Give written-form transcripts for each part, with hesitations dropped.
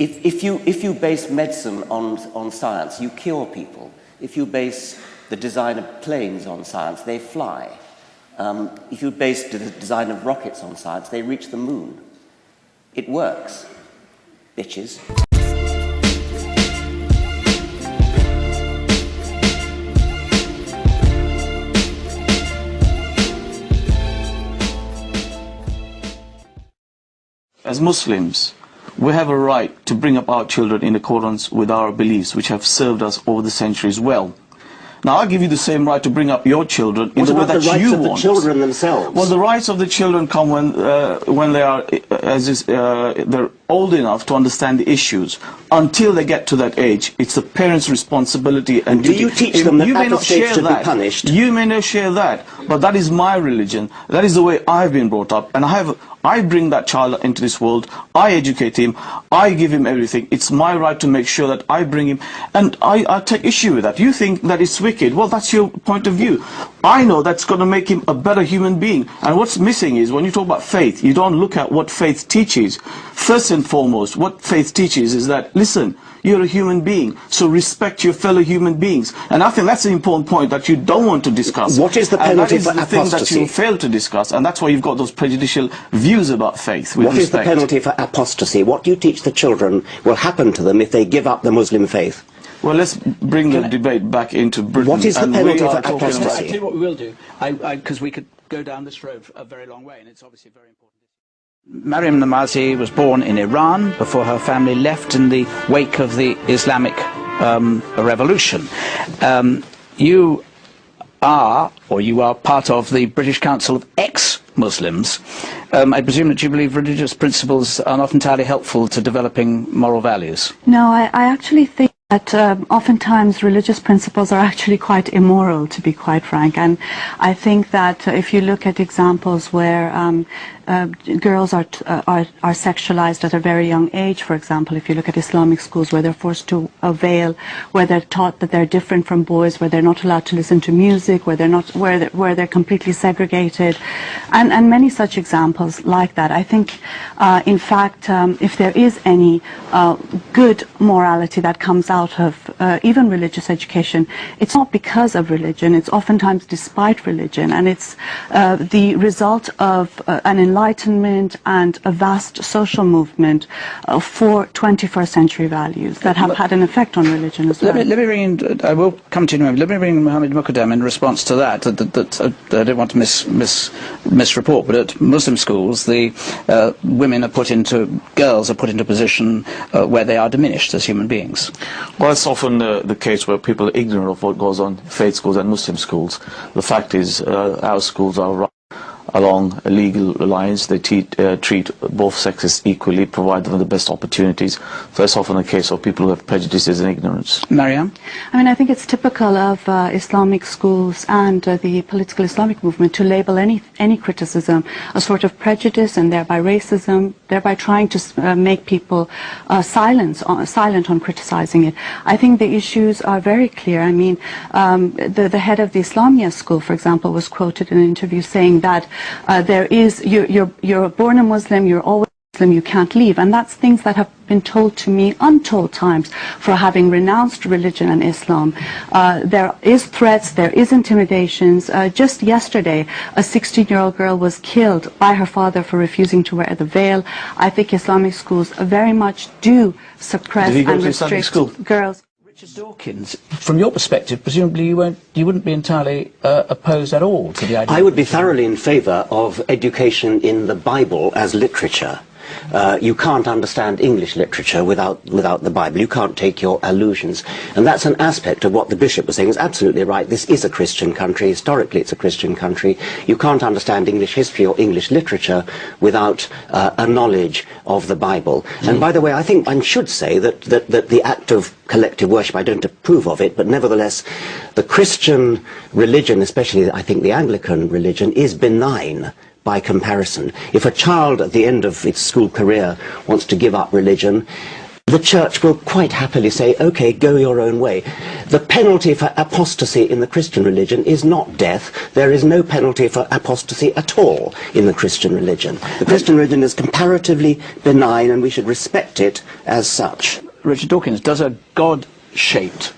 If you base medicine on science, you cure people. If you base the design of planes on science, they fly. If you base the design of rockets on science, they reach the moon. It works, bitches. As Muslims, we have a right to bring up our children in accordance with our beliefs, which have served us over the centuries well. Now, I'll give you the same right to bring up your children in the way that you want. What about the rights of the children themselves? Well, the rights of the children come when they are they're old enough to understand the issues. Until they get to that age, it's the parents' responsibility and duty. Do you teach them that apostates should be punished? You may not share that, but that is my religion. That is the way I've been brought up, and I bring that child into this world, I educate him, I give him everything. It's my right to make sure that I bring him, and I take issue with that. You think that it's wicked, well, that's your point of view. I know that's going to make him a better human being, and what's missing is when you talk about faith, you don't look at what faith teaches. First and foremost, what faith teaches is that, listen, you're a human being, so respect your fellow human beings. And I think that's an important point that you don't want to discuss. What is the penalty for apostasy? And that is the thing that you fail to discuss, and that's why you've got those prejudicial views about faith. What is the penalty for apostasy? What do you teach the children will happen to them if they give up the Muslim faith? Well, let's bring the debate back into Britain. What is the penalty for apostasy? I'll tell you what we will do, because we could go down this road a very long way, and it's obviously very important. Maryam Namazi was born in Iran before her family left in the wake of the Islamic revolution. You are part of the British Council of Ex-Muslims. I presume that you believe religious principles are not entirely helpful to developing moral values. No, I actually think that oftentimes religious principles are actually quite immoral, to be quite frank. And I think that if you look at examples where girls are sexualized at a very young age, for example, if you look at Islamic schools where they're forced to veil, where they're taught that they're different from boys, where they're not allowed to listen to music, where they're completely segregated, and many such examples like that. I think, in fact, if there is any good morality that comes out of even religious education, it's not because of religion, it's oftentimes despite religion, and it's the result of an enlightenment and a vast social movement for 21st century values that have had an effect on religion as well. Let me bring in, I will come to you in a moment. Let me bring in Mohammed Muqaddam in response to that. I don't want to misreport, but at Muslim schools, the girls are put into a position where they are diminished as human beings. Well, it's often the case where people are ignorant of what goes on in faith schools and Muslim schools. The fact is, our schools are run along a legal lines. They treat both sexes equally, provide them with the best opportunities. So it's often a case of people who have prejudices and ignorance. Mariam? I mean, I think it's typical of Islamic schools and the political Islamic movement to label any criticism a sort of prejudice and thereby racism, thereby trying to make people silent on criticizing it. I think the issues are very clear. I mean, the head of the Islamia school, for example, was quoted in an interview saying that you're born a Muslim, you're always Muslim, you can't leave. And that's things that have been told to me untold times for having renounced religion and Islam. There is threats, there is intimidations. Just yesterday, a 16-year-old girl was killed by her father for refusing to wear the veil. I think Islamic schools very much do suppress and restrict girls. Richard Dawkins, from your perspective, presumably you wouldn't be entirely opposed at all to the idea. I would be thoroughly in favour of education in the Bible as literature. You can't understand English literature without the Bible. You can't take your allusions. And that's an aspect of what the Bishop was saying. Is absolutely right. This is a Christian country. Historically, it's a Christian country. You can't understand English history or English literature without a knowledge of the Bible. And by the way, I think one should say that the act of collective worship, I don't approve of it, but nevertheless, the Christian religion, especially I think the Anglican religion, is benign by comparison. If a child at the end of its school career wants to give up religion, the church will quite happily say, okay, go your own way. The penalty for apostasy in the Christian religion is not death. There is no penalty for apostasy at all in the Christian religion. The Christian religion is comparatively benign, and we should respect it as such. Richard Dawkins, does a God-shaped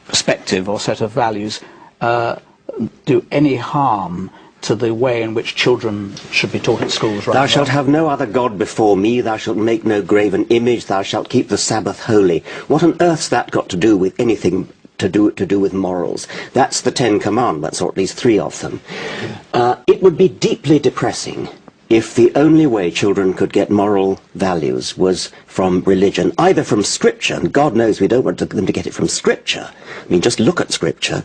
perspective or set of values do any harm to the way in which children should be taught at schools? Thou shalt have no other God before me, thou shalt make no graven image, thou shalt keep the Sabbath holy. What on earth's that got to do with anything to do with morals? That's the 10 Commandments, or at least 3 of them. It would be deeply depressing if the only way children could get moral values was from religion, either from Scripture, and God knows we don't want them to get it from Scripture, I mean just look at Scripture,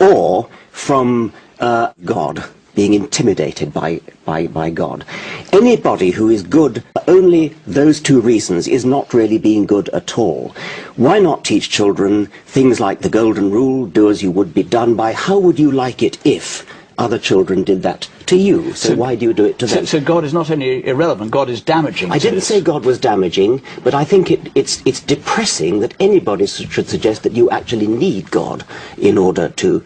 or from God, being intimidated by God. Anybody who is good for only those 2 reasons is not really being good at all. Why not teach children things like the golden rule, do as you would be done by? How would you like it if other children did that to you? So why do you do it to them? So God is not only irrelevant, God is damaging. I didn't say God was damaging, but I think it's depressing that anybody should suggest that you actually need God in order to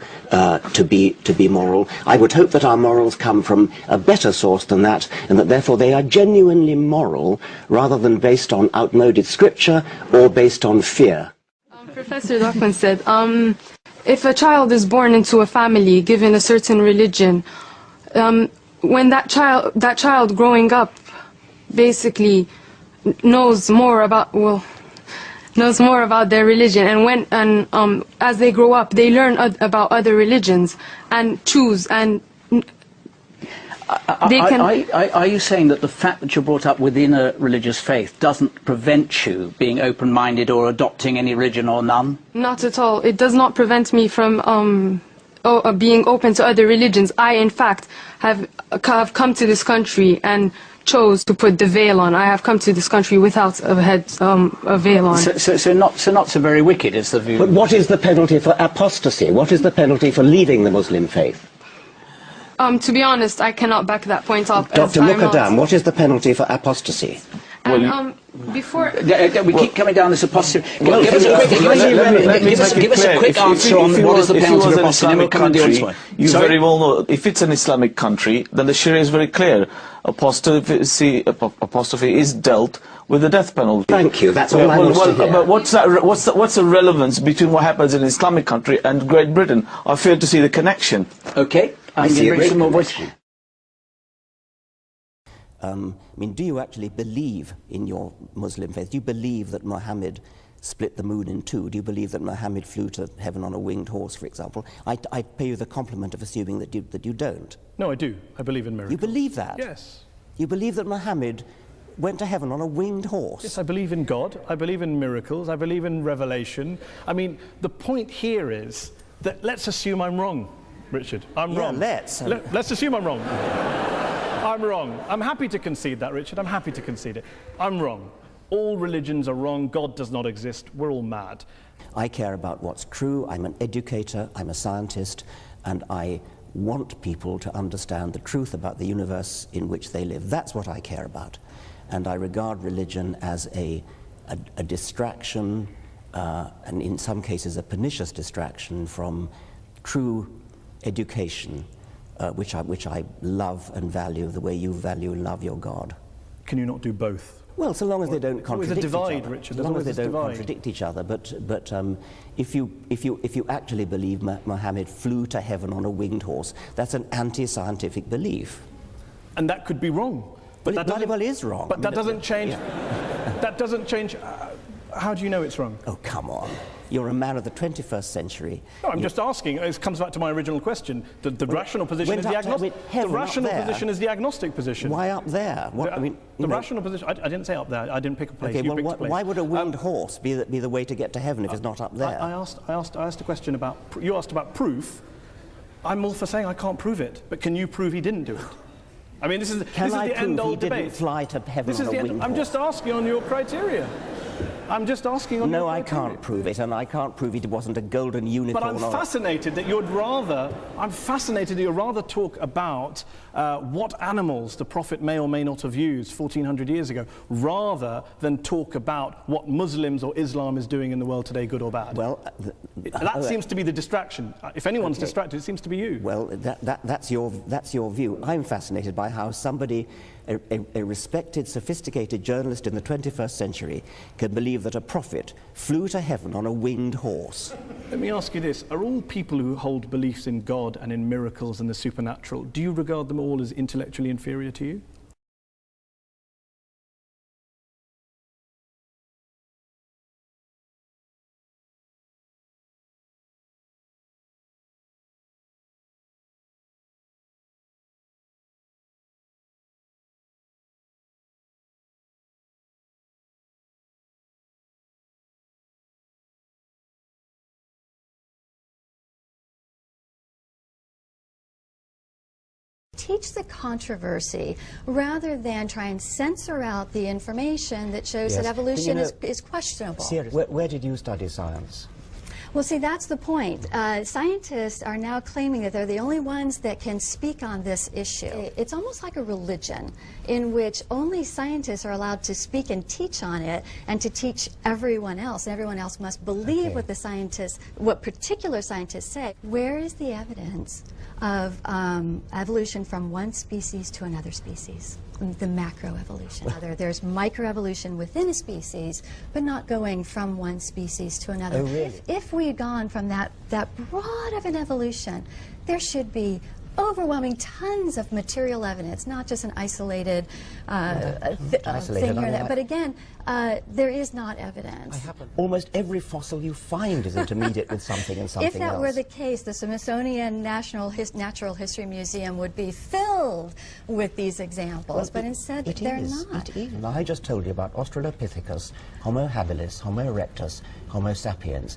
be moral. I would hope that our morals come from a better source than that, and that therefore they are genuinely moral rather than based on outmoded scripture or based on fear. Professor Dawkins said, if a child is born into a family given a certain religion, when that child growing up basically knows more about their religion, and as they grow up they learn about other religions and choose, and they can... Are you saying that the fact that you're brought up within a religious faith doesn't prevent you being open-minded or adopting any religion or none? Not at all. It does not prevent me from being open to other religions. I, in fact, have come to this country and chose to put the veil on. I have come to this country without a veil on. So not so very wicked is the view. But what is the penalty for apostasy? What is the penalty for leaving the Muslim faith? To be honest, I cannot back that point up. Dr. Mukadam, what is the penalty for apostasy? And, before... We keep coming down this apostasy. Give us a quick answer on what is the penalty for apostasy. You very well know, if it's an Islamic country, then the Sharia is very clear. Apostasy is dealt with the death penalty. Thank you, that's all I want to hear. But what's the relevance between what happens in an Islamic country and Great Britain? I fail to see the connection. Okay. I see a great question. I mean, do you actually believe in your Muslim faith? Do you believe that Muhammad split the moon in 2? Do you believe that Muhammad flew to heaven on a winged horse, for example? I pay you the compliment of assuming that you don't. No, I do. I believe in miracles. You believe that? Yes. You believe that Muhammad went to heaven on a winged horse? Yes, I believe in God. I believe in miracles. I believe in revelation. I mean, the point here is that let's assume I'm wrong, Richard. I'm wrong. Let's. Let's assume I'm wrong. I'm wrong. I'm happy to concede that, Richard. I'm happy to concede it. I'm wrong. All religions are wrong. God does not exist. We're all mad. I care about what's true. I'm an educator. I'm a scientist. And I want people to understand the truth about the universe in which they live. That's what I care about. And I regard religion as a distraction, and in some cases a pernicious distraction from true education, which I love and value the way you value and love your God. Can you not do both? Well, so long as they don't contradict each other. Richard. Richard. As long as they don't contradict each other. But if you actually believe Muhammad flew to heaven on a winged horse, that's an anti-scientific belief. And that could be wrong. But it is wrong. But that doesn't change. That doesn't change. How do you know it's wrong? Oh, come on. You're a man of the 21st century. No, I'm just asking. It comes back to my original question. The rational position is the agnostic. The rational position is the agnostic position. Why up there? What, the rational position. I didn't say up there. I didn't pick a place. Okay, you well, picked a place. why would a winged horse be the way to get to heaven if it's not up there? I asked a question about. You asked about proof. I'm all for saying I can't prove it, but can you prove he didn't do it? I mean, this is the end-all debate. Didn't fly to heaven on a winged horse? I'm just asking on your criteria. I'm just asking on No, your I opinion. can't prove it, and I can't prove it wasn't a golden unicorn. But I'm fascinated that you'd rather talk about what animals the Prophet may or may not have used 1400 years ago, rather than talk about what Muslims or Islam is doing in the world today, good or bad. Well, that seems to be the distraction. If anyone's distracted, it seems to be you. Well, that's your view. I'm fascinated by how somebody, a respected, sophisticated journalist in the 21st century, can believe that a prophet flew to heaven on a winged horse. Let me ask you this. Are all people who hold beliefs in God and in miracles and the supernatural, do you regard them all as intellectually inferior to you? Teach the controversy rather than try and censor out the information that shows that evolution is questionable. Seriously, where did you study science? Well, see, that's the point. Scientists are now claiming that they're the only ones that can speak on this issue. It's almost like a religion in which only scientists are allowed to speak and teach on it, and to teach everyone else. And everyone else must believe what the scientists, what particular scientists say. Where is the evidence of evolution from one species to another species? The macroevolution. There's microevolution within a species, but not going from one species to another. Oh, really? If we had gone from that broad of an evolution, there should be overwhelming tons of material evidence, not just an isolated thing here and there. But again, there is not evidence. Almost every fossil you find is intermediate with something and something else. If that were the case, the Smithsonian Natural History Museum would be filled with these examples, but instead they're not. It is. Now, I just told you about Australopithecus, Homo habilis, Homo erectus, Homo sapiens.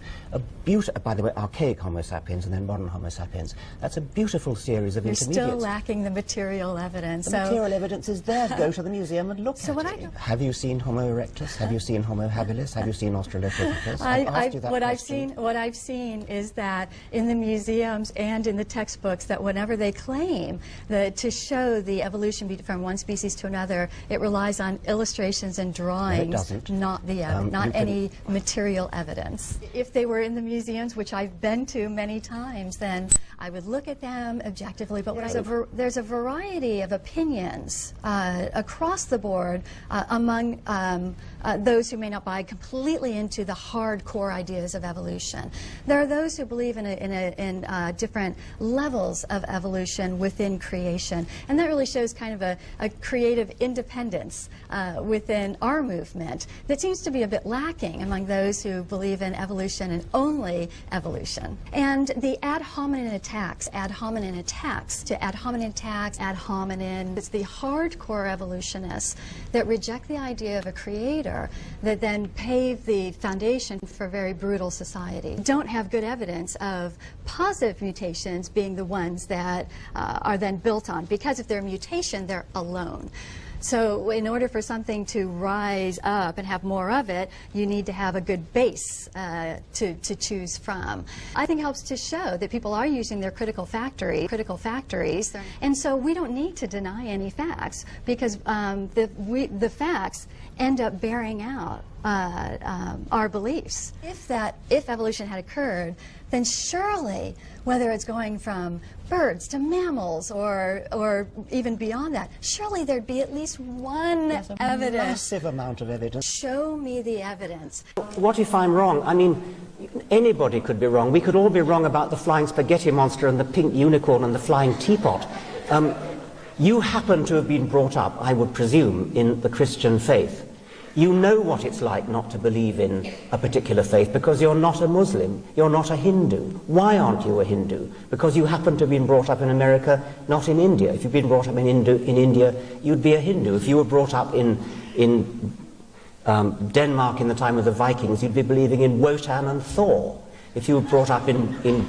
By the way, archaic Homo sapiens and then modern Homo sapiens. That's a beautiful series of intermediates. You're still lacking the material evidence. The material evidence is there. Go to the museum and look at it. Have you seen Homo erectus? Have you seen Homo habilis? Have you seen Australopithecus? What I've seen is that in the museums and in the textbooks, that whenever they claim to show the evolution from one species to another, it relies on illustrations and drawings, no, it doesn't. not the not any material evidence. If they were in the museums, which I've been to many times, then I would look at them objectively. But there's a variety of opinions across the board among those who may not buy completely into the hardcore ideas of evolution. There are those who believe in different levels of evolution within creation, and that really shows kind of a creative independence within our movement that seems to be a bit lacking among those who believe in evolution and only evolution. And the ad hominem attacks to ad hominem attacks, ad hominem, it's the hardcore evolutionists that reject the idea of a creator that then pave the foundation for a very brutal society. Don't have good evidence of positive mutations being the ones that are then built on, because if they're a mutation, they're alone. So in order for something to rise up and have more of it, you need to have a good base to choose from. I think it helps to show that people are using their critical factories, and so we don't need to deny any facts, because the facts end up bearing out our beliefs. If evolution had occurred, then surely, whether it's going from birds to mammals or even beyond that, surely there'd be at least one evidence. Massive amount of evidence. Show me the evidence. What if I'm wrong? I mean, anybody could be wrong. We could all be wrong about the flying spaghetti monster and the pink unicorn and the flying teapot. You happen to have been brought up, I would presume, in the Christian faith. You know what it's like not to believe in a particular faith because you're not a Muslim, you're not a Hindu. Why aren't you a Hindu? Because you happen to have been brought up in America, not in India. If you've been brought up in India, you'd be a Hindu. If you were brought up in Denmark in the time of the Vikings, you'd be believing in Wotan and Thor. If you were brought up in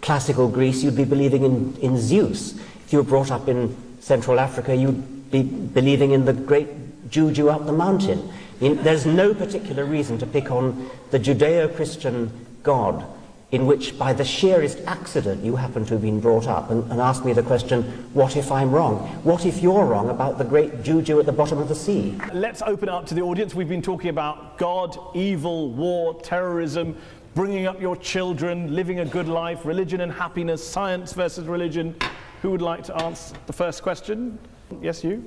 classical Greece, you'd be believing in Zeus. If you were brought up in Central Africa, you'd be believing in the great Juju up the mountain. There's no particular reason to pick on the Judeo-Christian God in which, by the sheerest accident, you happen to have been brought up, and ask me the question, what if I'm wrong? What if you're wrong about the great juju at the bottom of the sea? Let's open it up to the audience. We've been talking about God, evil, war, terrorism, bringing up your children, living a good life, religion and happiness, science versus religion. Who would like to answer the first question? Yes, you?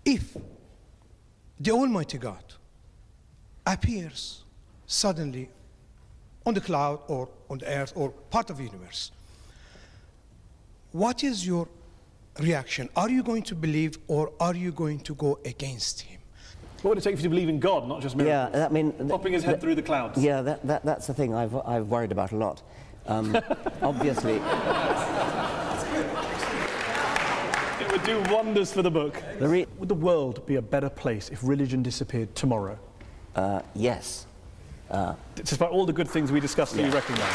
If the Almighty God appears suddenly on the cloud or on the earth or part of the universe, what is your reaction? Are you going to believe or are you going to go against him? What would it take for you to believe in God, not just miracles? Yeah, I mean, popping his head through the clouds. Yeah, that's the thing I've worried about a lot. Obviously, it would do wonders for the book. Would the world be a better place if religion disappeared tomorrow? Yes. Despite all the good things we discussed, you recognise.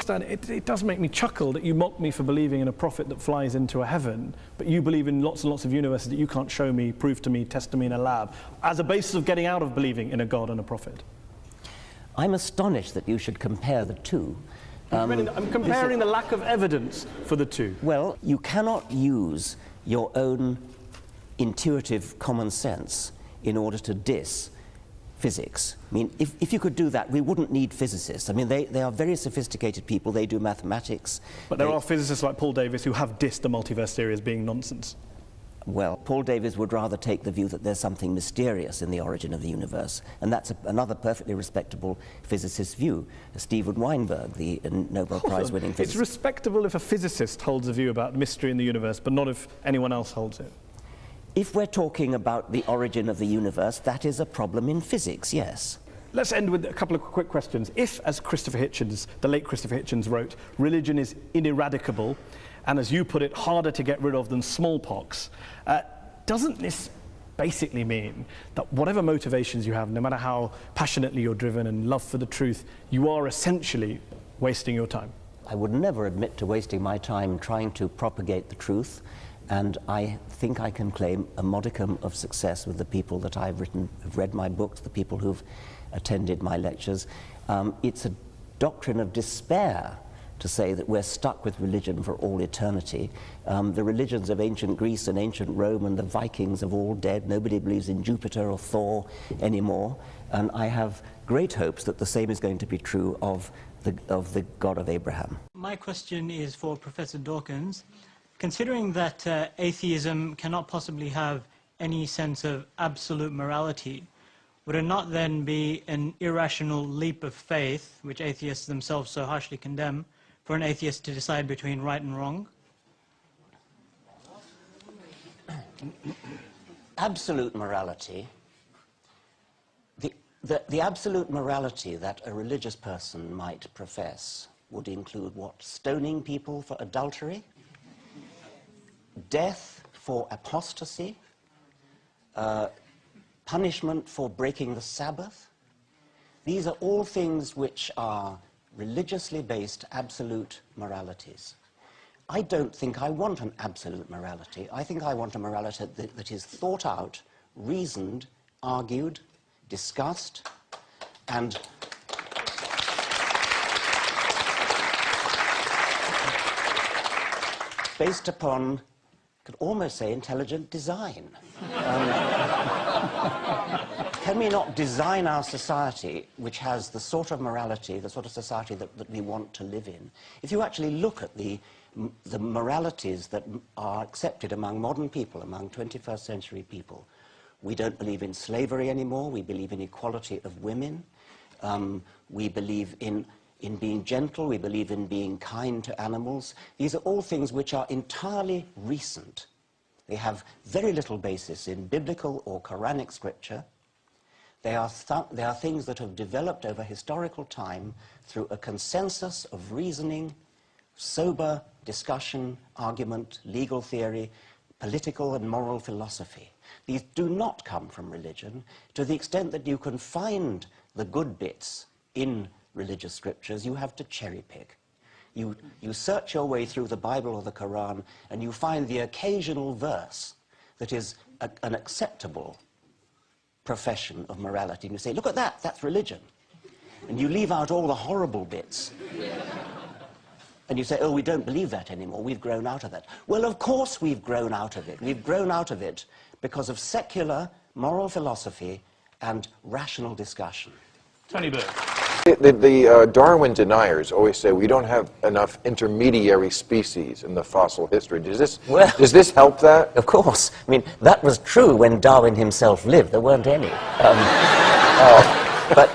It does make me chuckle that you mock me for believing in a prophet that flies into a heaven, but you believe in lots and lots of universes that you can't show me, prove to me, test to me in a lab, as a basis of getting out of believing in a God and a prophet. I'm astonished that you should compare the two. I'm comparing the lack of evidence for the two. Well, you cannot use your own intuitive common sense in order to diss physics. I mean, if you could do that, we wouldn't need physicists. I mean, they are very sophisticated people, they do mathematics. But there are physicists like Paul Davies who have dissed the multiverse theory as being nonsense. Well, Paul Davies would rather take the view that there's something mysterious in the origin of the universe, and that's another perfectly respectable physicist's view. Steven Weinberg, the Nobel Prize-winning physicist. It's respectable if a physicist holds a view about mystery in the universe, but not if anyone else holds it. If we're talking about the origin of the universe, that is a problem in physics, yes. Let's end with a couple of quick questions. If, as Christopher Hitchens, the late Christopher Hitchens wrote, religion is ineradicable, and as you put it, harder to get rid of than smallpox, doesn't this basically mean that whatever motivations you have, no matter how passionately you're driven and love for the truth, you are essentially wasting your time? I would never admit to wasting my time trying to propagate the truth, and I think I can claim a modicum of success with the people that I've who've read my books, the people who've attended my lectures. It's a doctrine of despair to say that we're stuck with religion for all eternity. The religions of ancient Greece and ancient Rome and the Vikings have all dead. Nobody believes in Jupiter or Thor anymore. And I have great hopes that the same is going to be true of the God of Abraham. My question is for Professor Dawkins. Considering that atheism cannot possibly have any sense of absolute morality, would it not then be an irrational leap of faith, which atheists themselves so harshly condemn, for an atheist to decide between right and wrong? Absolute morality, the absolute morality that a religious person might profess would include what? Stoning people for adultery? Death for apostasy? Punishment for breaking the Sabbath? These are all things which are religiously based absolute moralities. I don't think I want an absolute morality. I think I want a morality that is thought out, reasoned, argued, discussed, and based upon, I could almost say, intelligent design. Can we not design our society which has the sort of morality, the sort of society that we want to live in? If you actually look at the moralities that are accepted among modern people, among 21st century people, we don't believe in slavery anymore, we believe in equality of women, we believe in being gentle, we believe in being kind to animals. These are all things which are entirely recent. They have very little basis in biblical or Quranic scripture. They are things that have developed over historical time through a consensus of reasoning, sober discussion, argument, legal theory, political and moral philosophy. These do not come from religion. To the extent that you can find the good bits in religious scriptures, you have to cherry pick. You search your way through the Bible or the Quran and you find the occasional verse that is an acceptable profession of morality, and you say, look at that, that's religion. And you leave out all the horrible bits. And you say, oh, we don't believe that anymore, we've grown out of that. Well, of course we've grown out of it. We've grown out of it because of secular moral philosophy and rational discussion. Tony Burke. The Darwin deniers always say we don't have enough intermediary species in the fossil history. Does this help that? Of course. I mean, that was true when Darwin himself lived. There weren't any. But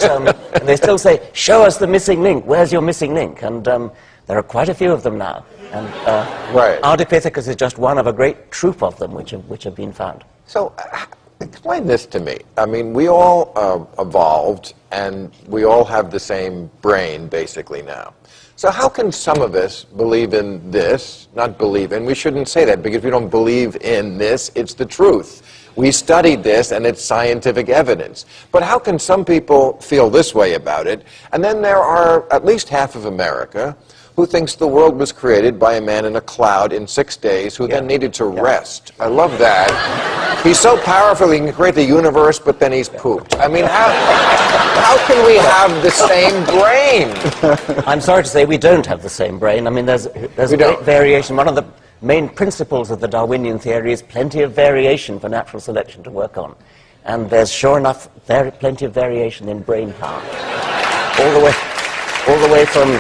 they still say, show us the missing link. Where's your missing link? And there are quite a few of them now. And right. Ardipithecus is just one of a great troop of them which have been found. So, explain this to me. I mean, we all evolved, and we all have the same brain, basically, now. So how can some of us believe in this, not believe in, we shouldn't say that, because we don't believe in this, it's the truth. We studied this, and it's scientific evidence. But how can some people feel this way about it, and then there are at least half of America who thinks the world was created by a man in a cloud in 6 days who then needed to rest. I love that. He's so powerful he can create the universe, but then he's pooped. I mean, how can we have the same brain? I'm sorry to say we don't have the same brain. I mean, there's a great variation. One of the main principles of the Darwinian theory is plenty of variation for natural selection to work on. And there's sure enough plenty of variation in brain power. All the way from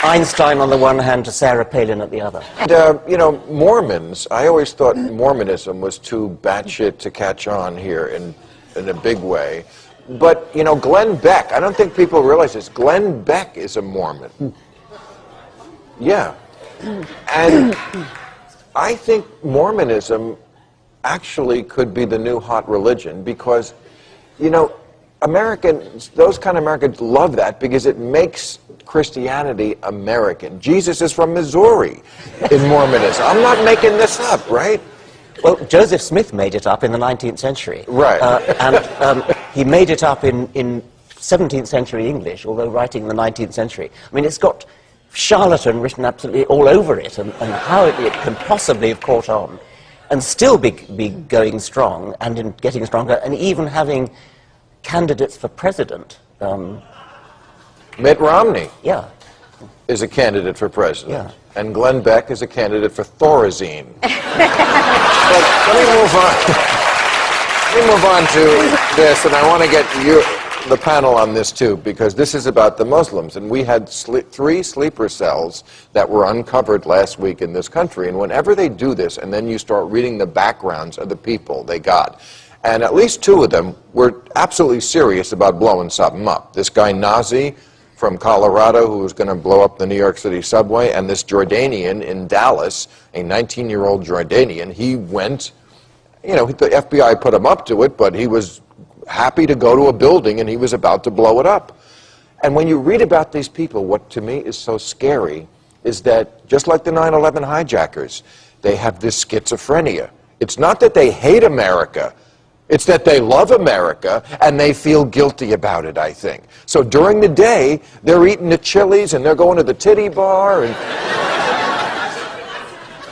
Einstein on the one hand to Sarah Palin at the other. And, you know, Mormons, I always thought Mormonism was too batshit to catch on here in a big way. But, you know, Glenn Beck, I don't think people realize this, Glenn Beck is a Mormon. Yeah. And I think Mormonism actually could be the new hot religion because, you know, Americans, those kind of Americans love that because it makes Christianity American. Jesus is from Missouri in Mormonism. I'm not making this up, right? Well, Joseph Smith made it up in the 19th century. Right. And he made it up in 17th century English, although writing in the 19th century. I mean, it's got charlatan written absolutely all over it, and how it can possibly have caught on and still be going strong and getting stronger, and even having candidates for president. Mitt Romney is a candidate for president. Yeah. And Glenn Beck is a candidate for Thorazine. But let me move on. Let me move on to this, and I want to get the panel on this too, because this is about the Muslims. And we had 3 sleeper cells that were uncovered last week in this country. And whenever they do this, and then you start reading the backgrounds of the people they got, and at least 2 of them were absolutely serious about blowing something up. This guy Nazi from Colorado, who was going to blow up the New York City subway, and this Jordanian in Dallas, a 19-year-old Jordanian. He went, you know, the FBI put him up to it, but he was happy to go to a building and he was about to blow it up. And when you read about these people, what to me is so scary is that, just like the 9/11 hijackers, they have this schizophrenia. It's not that they hate America. It's that they love America, and they feel guilty about it, I think. So during the day, they're eating the Chili's, and they're going to the titty bar,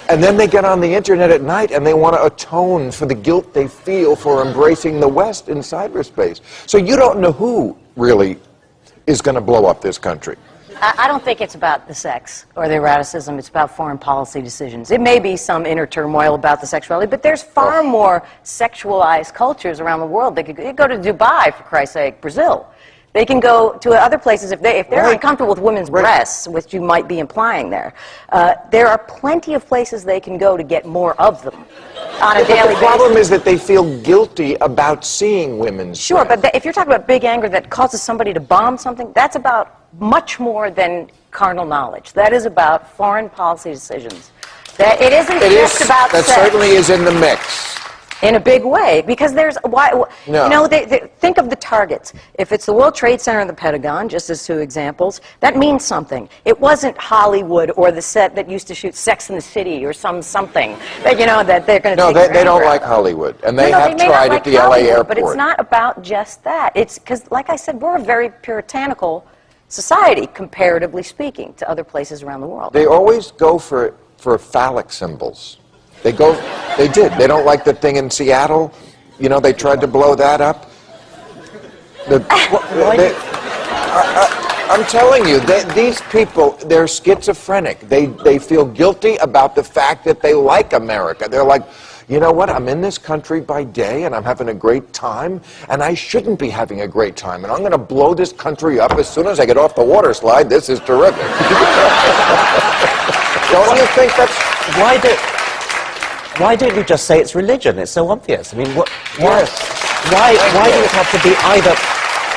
and then they get on the internet at night, and they want to atone for the guilt they feel for embracing the West in cyberspace. So you don't know who really is going to blow up this country. I don't think it's about the sex or the eroticism. It's about foreign policy decisions. It may be some inner turmoil about the sexuality, but there's far more sexualized cultures around the world. They could go to Dubai, for Christ's sake, Brazil. They can go to other places if they're uncomfortable with women's breasts, which you might be implying there. There are plenty of places they can go to get more of them on a daily basis. The problem is that they feel guilty about seeing women's breasts. But if you're talking about big anger that causes somebody to bomb something, that's about much more than carnal knowledge. That is about foreign policy decisions. It isn't just about sex. That certainly is in the mix. In a big way, because there's you know, think of the targets. If it's the World Trade Center and the Pentagon, just as 2 examples, that means something. It wasn't Hollywood or the set that used to shoot Sex and the City or something that, you know, that they're going to take. No, they don't like Hollywood, and they have tried at the LA airport. But it's not about just that. It's because, like I said, we're a very puritanical society, comparatively speaking, to other places around the world. They always go for phallic symbols. They did. They don't like the thing in Seattle. You know, they tried to blow that up. I'm telling you, these people, they're schizophrenic. They feel guilty about the fact that they like America. They're like, you know what, I'm in this country by day and I'm having a great time, and I shouldn't be having a great time, and I'm going to blow this country up as soon as I get off the water slide. This is terrific. Don't you think that's... Why don't you just say it's religion? It's so obvious. I mean, why do it have to be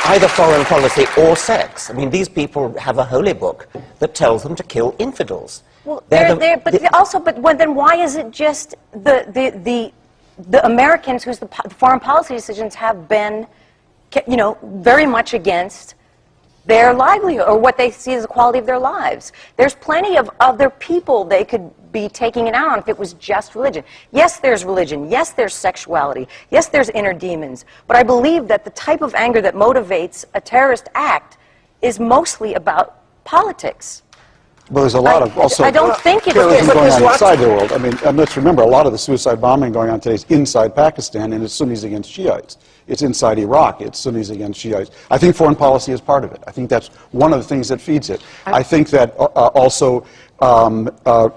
either foreign policy or sex? I mean, these people have a holy book that tells them to kill infidels. Well, then why is it just the Americans whose the foreign policy decisions have been, you know, very much against their livelihood or what they see as the quality of their lives? There's plenty of other people they could be taking it out on if it was just religion. Yes, there's religion. Yes, there's sexuality. Yes, there's inner demons. But I believe that the type of anger that motivates a terrorist act is mostly about politics. Well, there's a lot of also... I don't think it is. Going on inside the world. I mean, let's remember, a lot of the suicide bombing going on today is inside Pakistan, and it's Sunnis against Shiites. It's inside Iraq. It's Sunnis against Shiites. I think foreign policy is part of it. I think that's one of the things that feeds it. I think that also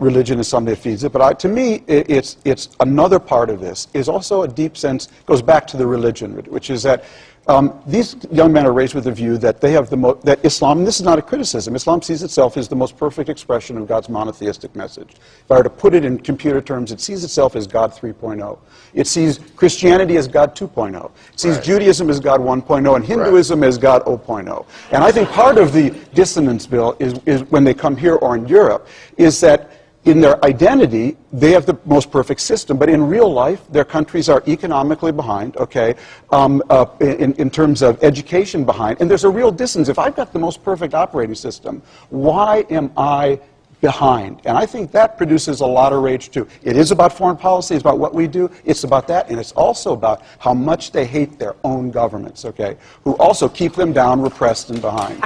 religion is something that feeds it. But to me, it's another part of this is also a deep sense, goes back to the religion, which is that these young men are raised with the view that they have that Islam, and this is not a criticism, Islam sees itself as the most perfect expression of God's monotheistic message. If I were to put it in computer terms, it sees itself as God 3.0. It sees Christianity as God 2.0. It sees Judaism as God 1.0 and Hinduism as God 0.0. And I think part of the dissonance, Bill, is when they come here or in Europe, is that in their identity, they have the most perfect system, but in real life, their countries are economically behind, okay, in terms of education behind, and there's a real distance. If I've got the most perfect operating system, why am I behind? And I think that produces a lot of rage, too. It is about foreign policy, it's about what we do, it's about that, and it's also about how much they hate their own governments, okay, who also keep them down, repressed, and behind.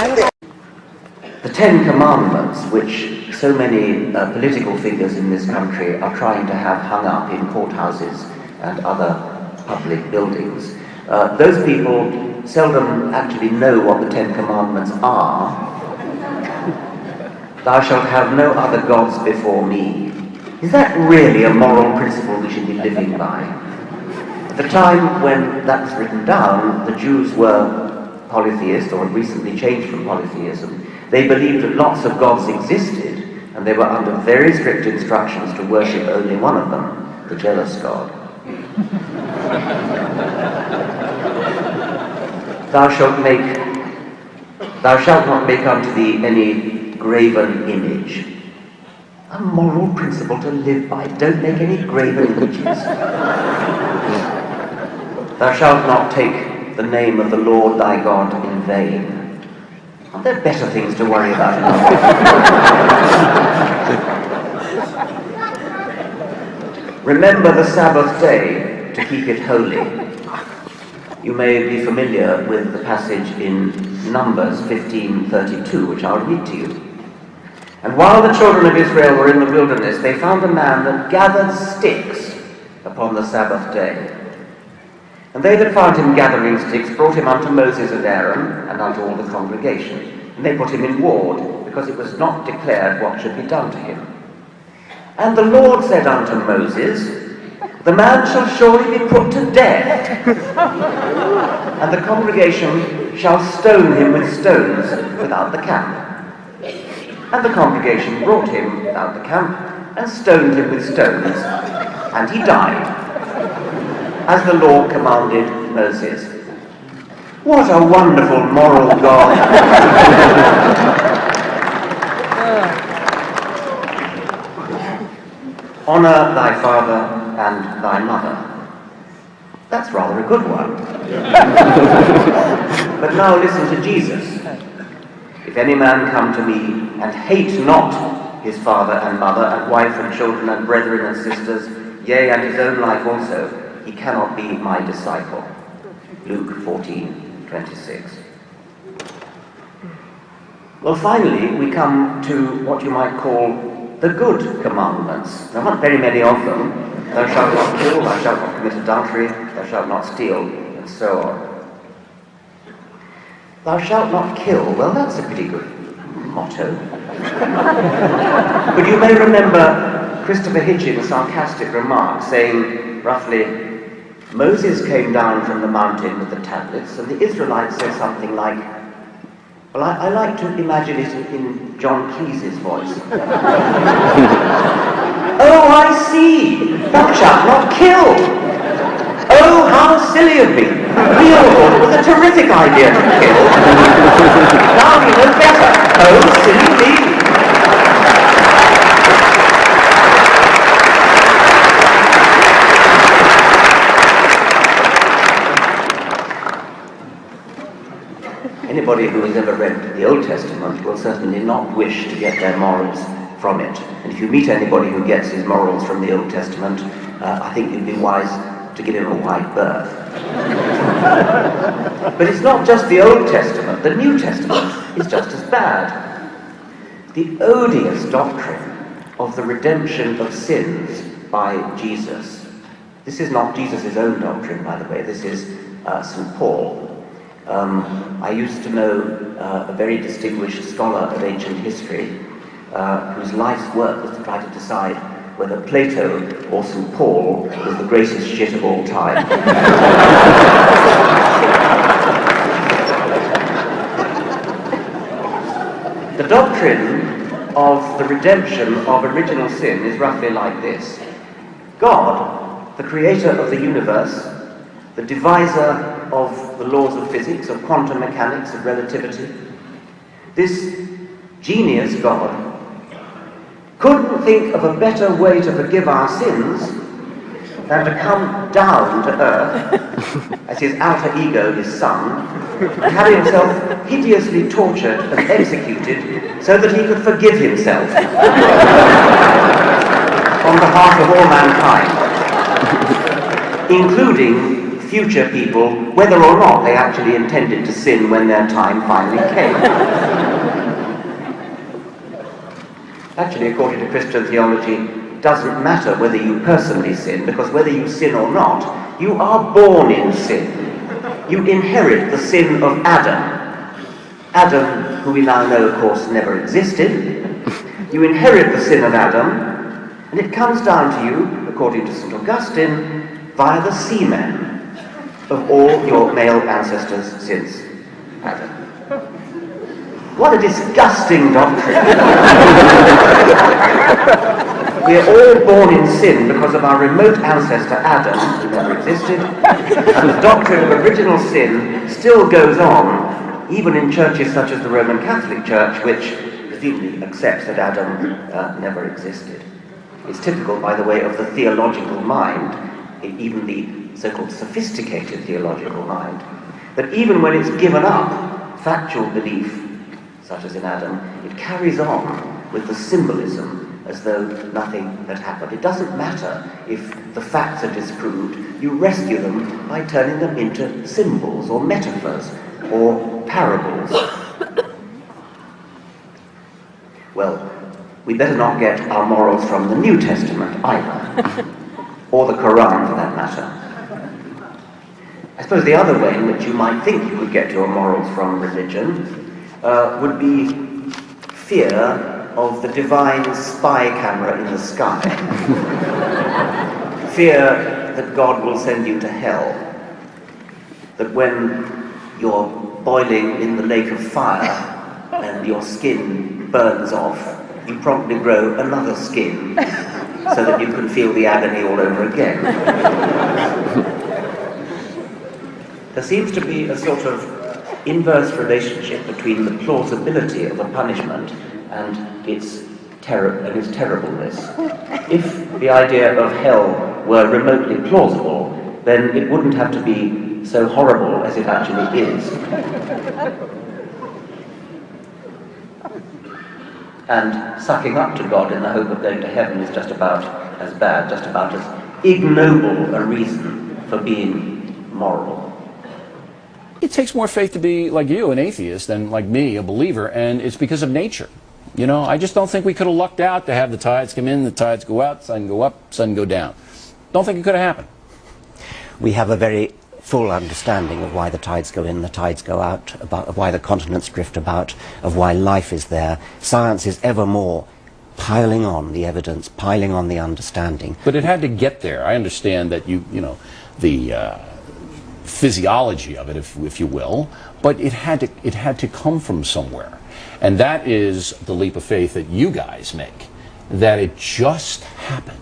The Ten Commandments, which so many political figures in this country are trying to have hung up in courthouses and other public buildings, those people seldom actually know what the Ten Commandments are. Thou shalt have no other gods before me. Is that really a moral principle we should be living by? At the time when that was written down, the Jews were polytheists, or had recently changed from polytheism. They believed that lots of gods existed, and they were under very strict instructions to worship only one of them, the jealous God. Thou shalt not make unto thee any graven image. A moral principle to live by. Don't make any graven images. Thou shalt not take the name of the Lord thy God in vain. Are there better things to worry about in life? Remember the Sabbath day to keep it holy. You may be familiar with the passage in Numbers 15:32, which I'll read to you. And while the children of Israel were in the wilderness, they found a man that gathered sticks upon the Sabbath day. And they that found him gathering sticks brought him unto Moses and Aaron, and unto all the congregation. And they put him in ward, because it was not declared what should be done to him. And the Lord said unto Moses, the man shall surely be put to death, and the congregation shall stone him with stones without the camp. And the congregation brought him without the camp, and stoned him with stones, and he died, as the Lord commanded Moses. What a wonderful moral God. Honor thy father and thy mother. That's rather a good one. But now listen to Jesus. If any man come to me and hate not his father and mother and wife and children and brethren and sisters, yea, and his own life also, he cannot be my disciple. Luke 14:26. Well, finally, we come to what you might call the good commandments. There aren't very many of them, thou shalt not kill, thou shalt not commit adultery, thou shalt not steal, and so on. Thou shalt not kill, well, that's a pretty good motto. But you may remember Christopher Hitchens' sarcastic remark saying, roughly, Moses came down from the mountain with the tablets, and the Israelites said something like, well, I like to imagine it in John Cleese's voice. Oh, I see! Thou shalt not kill! Oh, how silly of me! We all thought it was a terrific idea to kill. Now we know better. Oh, silly me! Anybody who has ever read the Old Testament will certainly not wish to get their morals from it. And if you meet anybody who gets his morals from the Old Testament, I think you'd be wise to give him a wide berth. But it's not just the Old Testament. The New Testament is just as bad. The odious doctrine of the redemption of sins by Jesus. This is not Jesus' own doctrine, by the way. This is St. Paul. I used to know a very distinguished scholar of ancient history whose life's work was to try to decide whether Plato or St. Paul was the greatest shit of all time. The doctrine of the redemption of original sin is roughly like this. God, the creator of the universe, the deviser of the laws of physics, of quantum mechanics, of relativity, this genius God couldn't think of a better way to forgive our sins than to come down to earth as his alter ego, his son, and have himself hideously tortured and executed so that he could forgive himself on behalf of all mankind, including future people, whether or not they actually intended to sin when their time finally came. Actually, according to Christian theology, it doesn't matter whether you personally sin, because whether you sin or not, you are born in sin. You inherit the sin of Adam. Adam, who we now know, of course, never existed. You inherit the sin of Adam, and it comes down to you, according to St. Augustine, via the semen of all your male ancestors since Adam. What a disgusting doctrine. We are all born in sin because of our remote ancestor Adam, who never existed, and the doctrine of original sin still goes on, even in churches such as the Roman Catholic Church, which presumably accepts that Adam never existed. It's typical, by the way, of the theological mind, even the so-called sophisticated theological mind, that even when it's given up factual belief, such as in Adam, it carries on with the symbolism as though nothing had happened. It doesn't matter if the facts are disproved, you rescue them by turning them into symbols or metaphors or parables. Well, we better not get our morals from the New Testament either, or the Quran for that matter. I suppose the other way in which you might think you could get your morals from religion would be fear of the divine spy camera in the sky. Fear that God will send you to hell. That when you're boiling in the lake of fire and your skin burns off, you promptly grow another skin so that you can feel the agony all over again. There seems to be a sort of inverse relationship between the plausibility of a punishment and its terribleness. If the idea of hell were remotely plausible, then it wouldn't have to be so horrible as it actually is. And sucking up to God in the hope of going to heaven is just about as bad, just about as ignoble a reason for being moral. It takes more faith to be like you, an atheist, than like me, a believer, and it's because of nature. You know, I just don't think we could have lucked out to have the tides come in, the tides go out, sun go up, sun go down. Don't think it could have happened. We have a very full understanding of why the tides go in, the tides go out, of why the continents drift about, of why life is there. Science is ever more piling on the evidence, piling on the understanding. But it had to get there. I understand that you know, the physiology of it, if you will, but it had to come from somewhere. And that is the leap of faith that you guys make, that it just happened.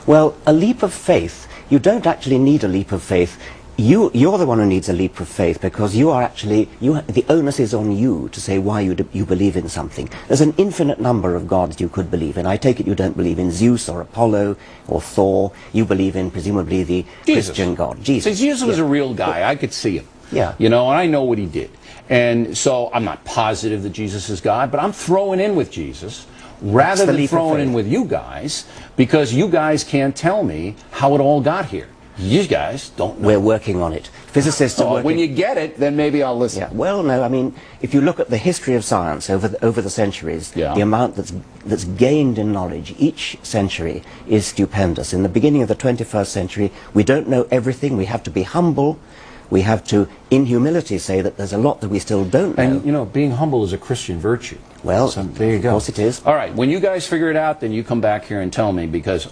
Well, a leap of faith, you don't actually need a leap of faith. You're the one who needs a leap of faith, because you are actually, the onus is on you to say why you believe in something. There's an infinite number of gods you could believe in. I take it you don't believe in Zeus or Apollo or Thor. You believe in, presumably, the Christian God, Jesus. See, Jesus was a real guy. I could see him. Yeah. You know, and I know what he did. And so I'm not positive that Jesus is God, but I'm throwing in with Jesus rather than throwing in with you guys, because you guys can't tell me how it all got here. You guys don't know. We're working on it. Physicists are working. When you get it, then maybe I'll listen. Yeah. Well, no, I mean, if you look at the history of science over the centuries, the amount that's gained in knowledge each century is stupendous. In the beginning of the 21st century, we don't know everything. We have to be humble. We have to, in humility, say that there's a lot that we still don't know. And, you know, being humble is a Christian virtue. Well, so there you go. Of course it is. All right, when you guys figure it out, then you come back here and tell me, because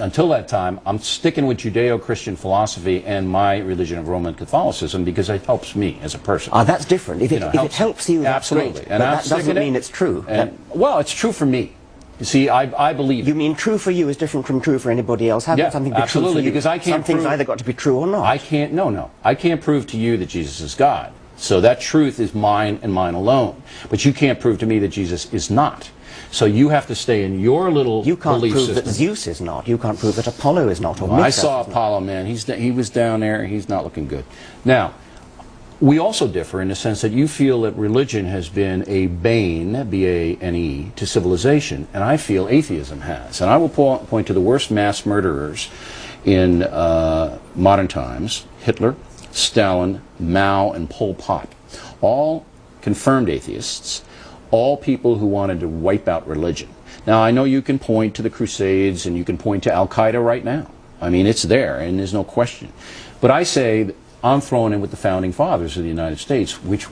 until that time, I'm sticking with Judeo-Christian philosophy and my religion of Roman Catholicism, because it helps me as a person. That's different. If it helps you, that's absolutely. Great. And but that doesn't mean it's true. Well, it's true for me. You see, I believe. You mean true for you is different from true for anybody else? How can something be absolutely, true for you? Because I can't Something's either got to be true or not. I can't. No. I can't prove to you that Jesus is God. So that truth is mine and mine alone. But you can't prove to me that Jesus is not. So you have to stay in your little You can't belief prove system. that Zeus is not. You can't prove that Apollo is not. Or I saw Apollo, man. He was down there. He's not looking good. Now, we also differ in the sense that you feel that religion has been a bane, B-A-N-E, to civilization, and I feel atheism has. And I will point to the worst mass murderers in modern times: Hitler, Stalin, Mao, and Pol Pot. All confirmed atheists, all people who wanted to wipe out religion. Now, I know you can point to the Crusades and you can point to Al-Qaeda right now. I mean, it's there, and there's no question. But I say I'm throwing in with the founding fathers of the United States, which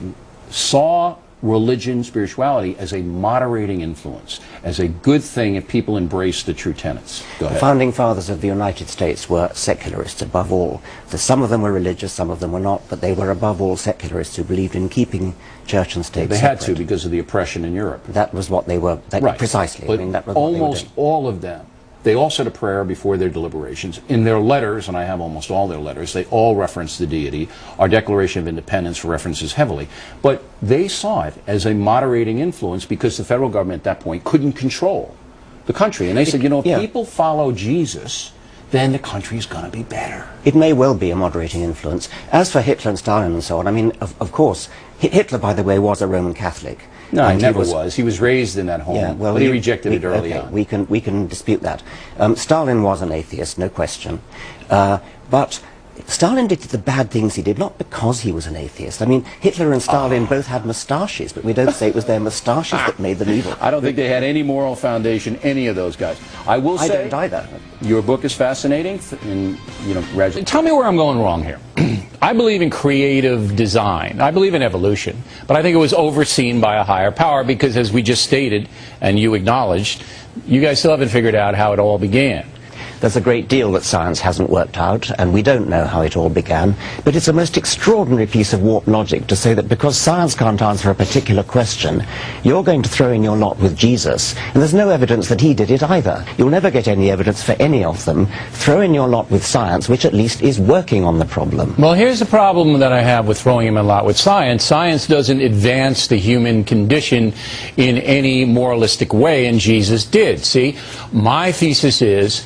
saw religion, spirituality, as a moderating influence, as a good thing if people embrace the true tenets. Go ahead. The founding fathers of the United States were secularists above all. So some of them were religious, some of them were not, but they were above all secularists who believed in keeping church and state They separate. had to because of the oppression in Europe. That was what they were, Right. precisely. But I mean, that was almost what they were doing. all of them, they all said a prayer before their deliberations. In their letters, and I have almost all their letters, they all reference the deity. Our Declaration of Independence references heavily. But they saw it as a moderating influence because the federal government at that point couldn't control the country. And they said, you know, if people follow Jesus, then the country is going to be better. It may well be a moderating influence. As for Hitler and Stalin and so on, I mean, of course, Hitler, by the way, was a Roman Catholic. No, he never was. He was raised in that home, Yeah, well, but he rejected it early on. We can dispute that. Stalin was an atheist, no question. But Stalin did the bad things he did, not because he was an atheist. I mean, Hitler and Stalin both had moustaches, but we don't say it was their moustaches that made them evil. I don't think they had any moral foundation, any of those guys. I will say, I don't either. Your book is fascinating, and you know, congratulations. Tell me where I'm going wrong here. I believe in creative design. I believe in evolution, but I think it was overseen by a higher power because, as we just stated, and you acknowledged, you guys still haven't figured out how it all began. There's a great deal that science hasn't worked out, and we don't know how it all began, but it's a most extraordinary piece of warped logic to say that because science can't answer a particular question, you're going to throw in your lot with Jesus, and there's no evidence that he did it either. You'll never get any evidence for any of them. Throw in your lot with science, which at least is working on the problem. Well, here's the problem that I have with throwing him a lot with science. Science doesn't advance the human condition in any moralistic way, and Jesus did. See, my thesis is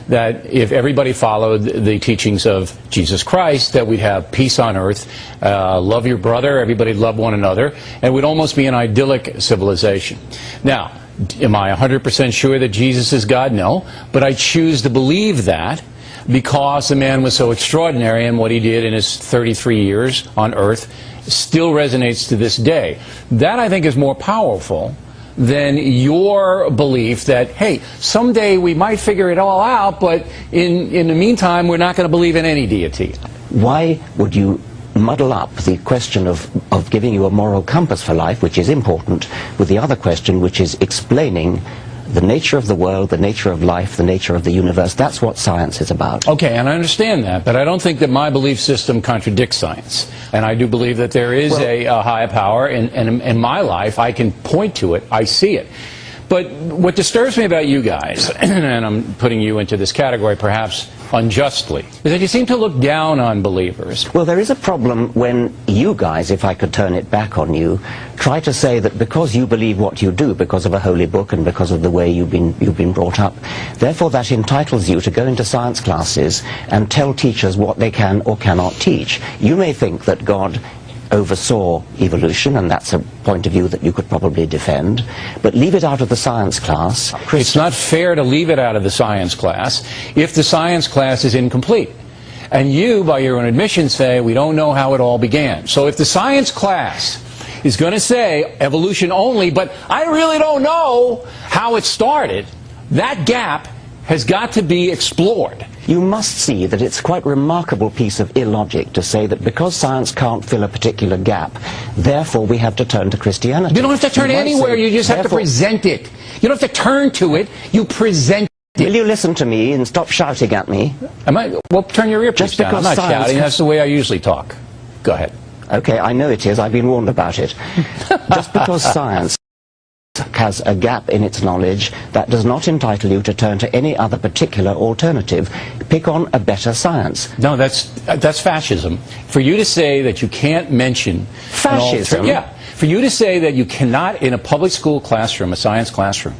that if everybody followed the teachings of Jesus Christ, that we'd have peace on earth, love your brother, everybody love one another, and we'd almost be an idyllic civilization. Now, am I 100% sure that Jesus is God? No, but I choose to believe that because the man was so extraordinary, and what he did in his 33 years on earth still resonates to this day. That, I think, is more powerful than your belief that, hey, someday we might figure it all out, but in the meantime, we're not going to believe in any deity. Why would you muddle up the question of giving you a moral compass for life, which is important, with the other question, which is explaining the nature of the world, the nature of life, the nature of the universe? That's what science is about. Okay, and I understand that, but I don't think that my belief system contradicts science. And I do believe that there is a higher power, and in my life, I can point to it, I see it. But what disturbs me about you guys, and I'm putting you into this category perhaps unjustly, is that you seem to look down on believers. Well, there is a problem when you guys, if I could turn it back on you, try to say that because you believe what you do, because of a holy book and because of the way you've been brought up, therefore that entitles you to go into science classes and tell teachers what they can or cannot teach. You may think that God oversaw evolution, and that's a point of view that you could probably defend, but leave it out of the science class. It's not fair to leave it out of the science class if the science class is incomplete. And you, by your own admission, say, we don't know how it all began. So if the science class is going to say evolution only, but I really don't know how it started, that gap has got to be explored. You must see that it's quite a remarkable piece of illogic to say that because science can't fill a particular gap, therefore we have to turn to Christianity. You don't have to turn anywhere, you just have to present it. You don't have to turn to it, you present it. Will you listen to me and stop shouting at me? Well, turn your earpiece down. I'm not shouting, that's the way I usually talk. Go ahead. Okay, I know it is, I've been warned about it. Just because science has a gap in its knowledge, that does not entitle you to turn to any other particular alternative. Pick on a better science. No, that's fascism. For you to say that you can't mention fascism, for you to say that you cannot, in a public school classroom, a science classroom,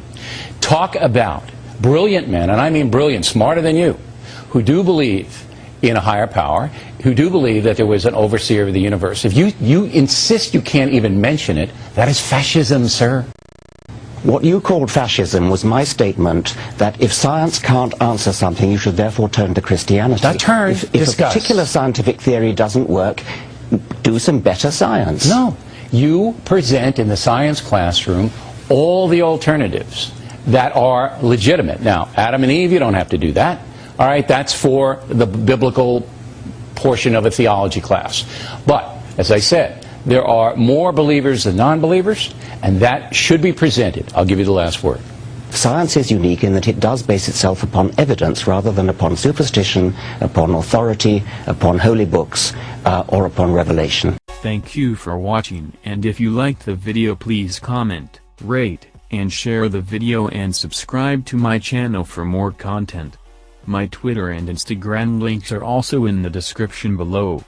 talk about brilliant men, and I mean brilliant, smarter than you, who do believe in a higher power, who do believe that there was an overseer of the universe. If you insist you can't even mention it, that is fascism, sir. What you called fascism was my statement that if science can't answer something, you should therefore turn to Christianity. If a particular scientific theory doesn't work, do some better science. No. You present in the science classroom all the alternatives that are legitimate. Now, Adam and Eve, you don't have to do that. All right, that's for the biblical portion of a theology class. But, as I said, there are more believers than non-believers, and that should be presented. I'll give you the last word. Science is unique in that it does base itself upon evidence rather than upon superstition, upon authority, upon holy books, or upon revelation. Thank you for watching, and if you liked the video, please comment, rate, and share the video, and subscribe to my channel for more content. My Twitter and Instagram links are also in the description below.